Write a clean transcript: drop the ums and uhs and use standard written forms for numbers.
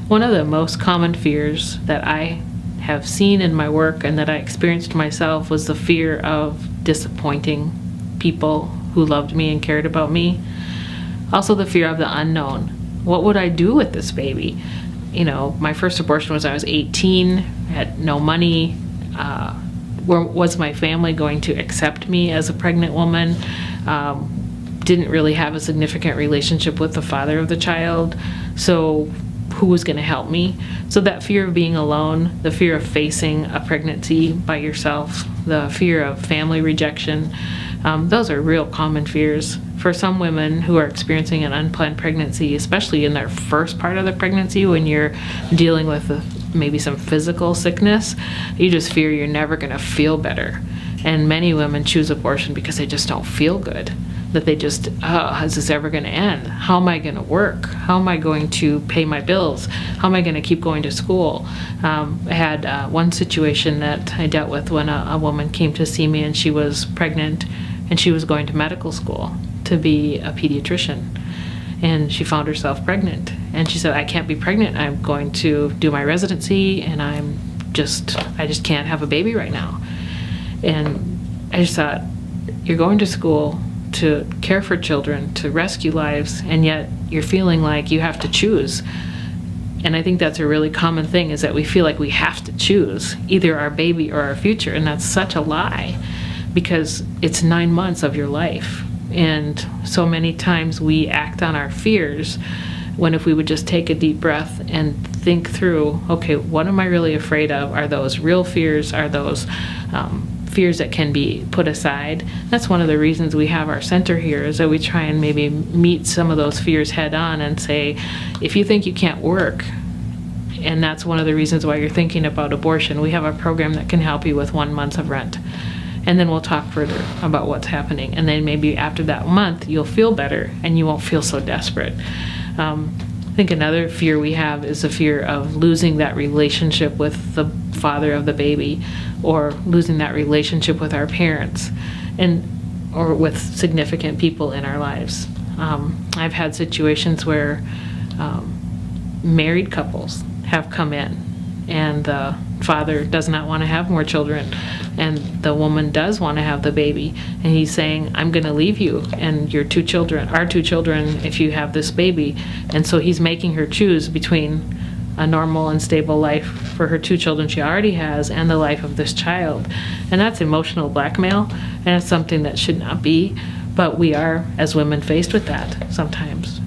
One of the most common fears that I have seen in my work and that I experienced myself was the fear of disappointing people who loved me and cared about me. Also the fear of the unknown. What would I do with this baby? My first abortion was I was 18, had no money. Was my family going to accept me as a pregnant woman? Didn't really have a significant relationship with the father of the child. So who was going to help me? So that fear of being alone, the fear of facing a pregnancy by yourself, the fear of family rejection, those are real common fears. For some women who are experiencing an unplanned pregnancy, especially in their first part of the pregnancy when you're dealing with maybe some physical sickness, you just fear you're never going to feel better. And many women choose abortion because they just don't feel good. That they just, is this ever going to end? How am I going to work? How am I going to pay my bills? How am I going to keep going to school? I had one situation that I dealt with when a woman came to see me and she was pregnant and she was going to medical school to be a pediatrician. And she found herself pregnant. And she said, I can't be pregnant. I'm going to do my residency and I just can't have a baby right now. And I just thought, you're going to school to care for children, to rescue lives, and yet you're feeling like you have to choose. And I think that's a really common thing, is that we feel like we have to choose either our baby or our future, and that's such a lie, because it's 9 months of your life. And so many times we act on our fears, when if we would just take a deep breath and think through, okay, what am I really afraid of? Are those real fears? Are those fears that can be put aside? That's one of the reasons we have our center here, is that we try and maybe meet some of those fears head on and say, if you think you can't work, and that's one of the reasons why you're thinking about abortion, we have a program that can help you with 1 month of rent. And then we'll talk further about what's happening. And then maybe after that month, you'll feel better and you won't feel so desperate. I think another fear we have is the fear of losing that relationship with the father of the baby, or losing that relationship with our parents, or with significant people in our lives. I've had situations where married couples have come in and the father does not want to have more children, and the woman does want to have the baby, and he's saying, I'm going to leave you and our two children if you have this baby. And so he's making her choose between a normal and stable life for her 2 children she already has and the life of this child. And that's emotional blackmail, and it's something that should not be, but we are, as women, faced with that sometimes.